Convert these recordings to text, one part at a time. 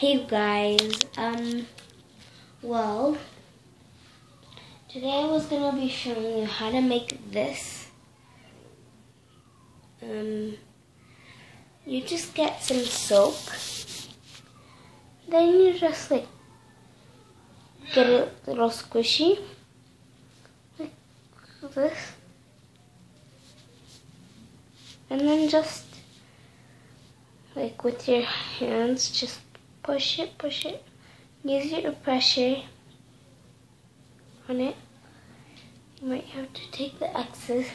Hey guys, well, today I was gonna be showing you how to make this. You just get some soap, then you just like get it a little squishy, like this, and then just like with your hands, just push it, use your pressure on it. You might have to take the excess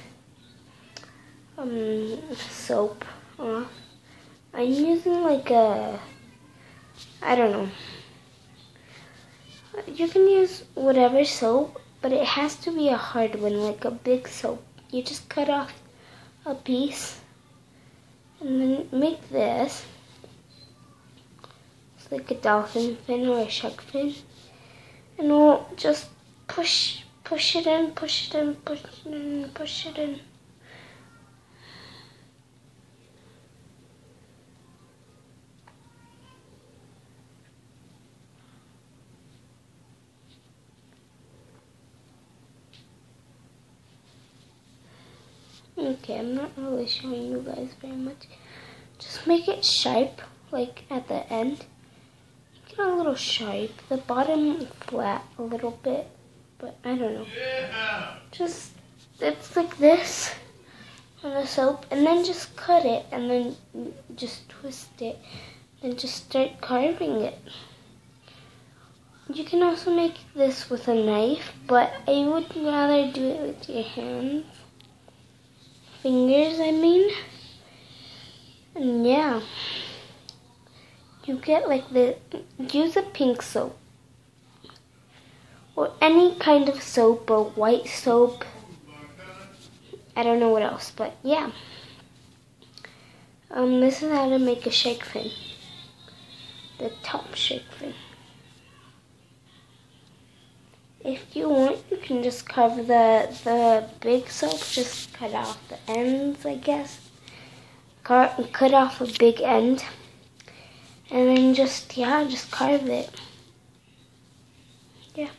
soap off. I'm using like I don't know. You can use whatever soap, but it has to be a hard one, like a big soap. You just cut off a piece and then make this. It's like a dolphin fin or a shark fin. And we'll just push it in, push it in, push it in, push it in. Okay, I'm not really showing you guys very much. Just make it sharp, like at the end. Make it a little sharp. The bottom flat a little bit, but I don't know. Just, it's like this on the soap, and then just cut it, and then just twist it, and just start carving it. You can also make this with a knife, but I would rather do it with your hands. Fingers, I mean. And yeah, you get like use a pink soap or any kind of soap or white soap. I don't know what else, but yeah. This is how to make a shark fin. The top shark fin. If you want, you can just cover the big soap, just cut off the ends, I guess. Cut off a big end. And then just carve it. Yeah.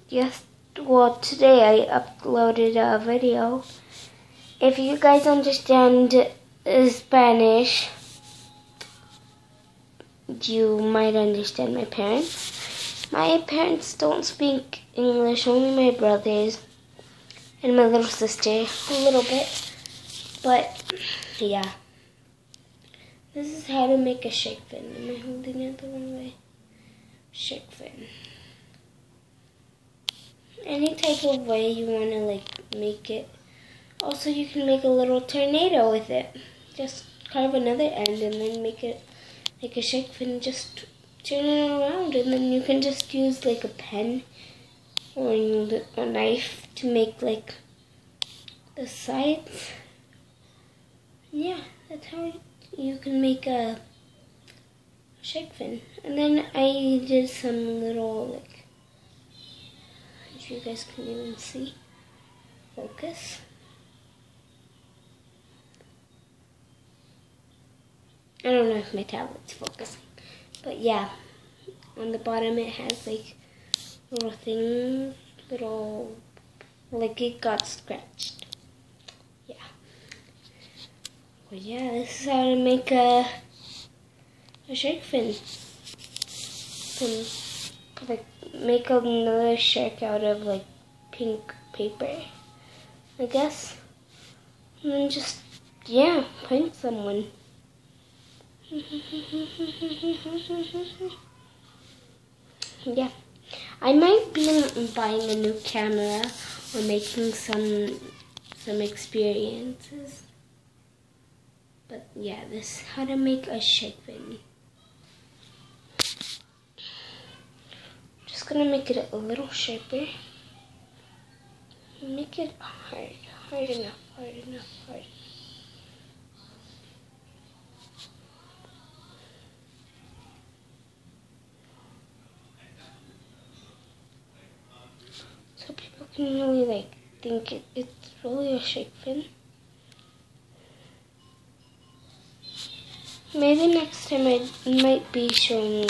Yes, well, today I uploaded a video. If you guys understand Spanish, you might understand my parents. My parents don't speak English, only my brothers and my little sister a little bit. But yeah, this is how to make a shark fin. Am I holding it the wrong way? Shark fin. Any type of way you want to like make it. Also, you can make a little tornado with it. Just carve another end and then make it like a shark fin, just turn it around, and then you can just use like a pen or a knife to make like the sides. Yeah, that's how you can make a shark fin. And then I did some little like, if you guys can even see, focus. I don't know if my tablet's focusing, but yeah, on the bottom it has like little things, like it got scratched. Yeah. Well, yeah, this is how to make a shark fin. Like make another shark out of like pink paper, I guess, and then just prank someone. Yeah, I might be buying a new camera or making some experiences. But yeah, this is how to make a shark fin. Just gonna make it a little sharper. Make it hard enough. So people can really like think it's really a shark fin. maybe next time I might be showing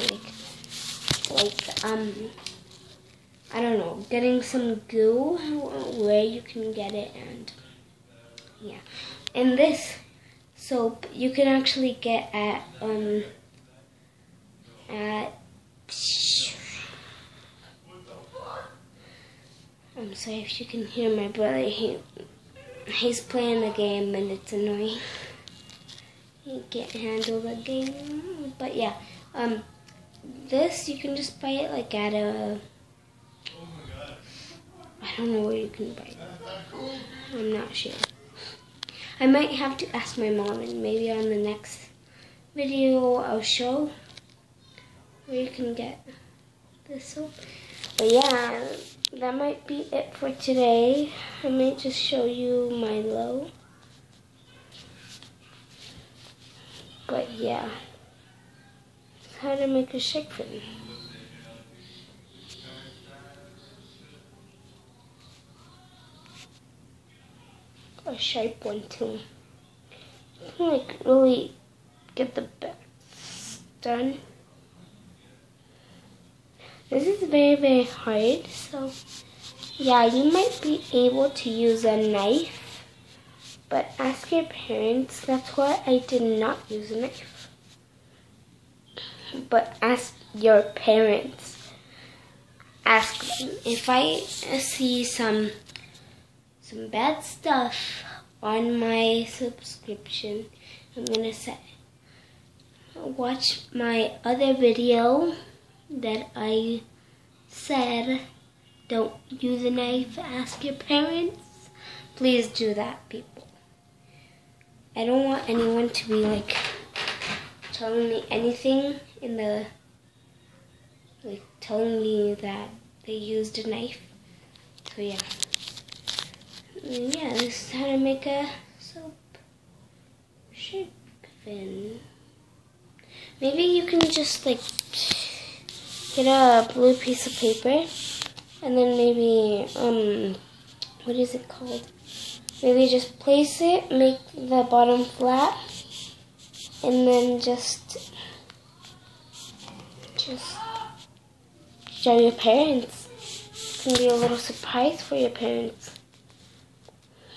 I don't know, getting some goo, where you can get it, and yeah. And this soap you can actually get at I'm sorry if you can hear my brother. He's playing the game and it's annoying. He can't handle the game. But yeah, this you can just buy it like at a, I don't know where you can buy it. I'm not sure. I might have to ask my mom, and maybe on the next video I'll show where you can get this soap. But yeah, that might be it for today. I might just show you Milo. But yeah, how to make a shake fin. A sharp one too. You can like really get the bits done. This is very, very hard, so yeah, you might be able to use a knife, but ask your parents. That's why I did not use a knife. But ask your parents. Ask them. If I see some bad stuff on my subscription, I'm gonna say, watch my other video that I said don't use a knife, ask your parents. Please do that, people. I don't want anyone to be like telling me anything in the, like telling me that they used a knife. So yeah. Yeah, this is how to make a soap shake fin. Maybe you can just like get a blue piece of paper, and then maybe, what is it called? Maybe just place it, make the bottom flat, and then just show your parents. It can be a little surprise for your parents.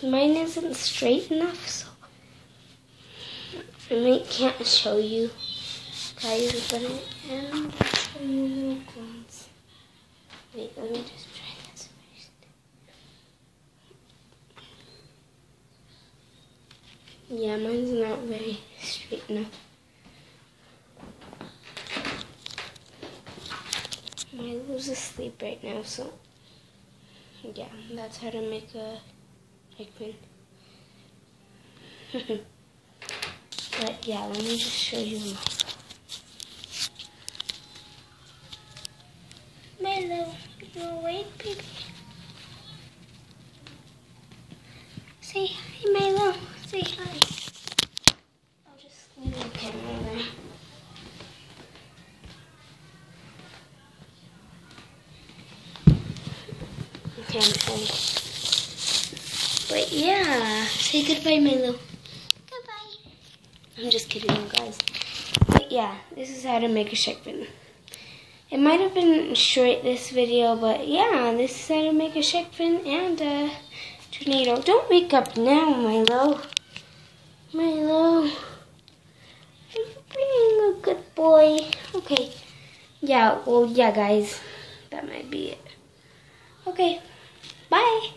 Mine isn't straight enough, so I can't show you guys, but I am show you little ones. Wait, let me just try this first. Yeah, mine's not very straight enough. Milo's asleep right now, so yeah, that's how to make a shake fin. But yeah, let me just show you Milo, you awake, baby? Say hi, Milo. Say hi. I'll just leave the camera there. Okay, I'm home. But yeah, say goodbye, Milo. Goodbye. I'm just kidding, you guys. But yeah, this is how to make a shake fin. It might have been short, this video, but yeah, this is how to make a shake fin and a tornado. Don't wake up now, Milo. Milo, are you being a good boy? Okay. Yeah, well, yeah, guys, that might be it. Okay, bye.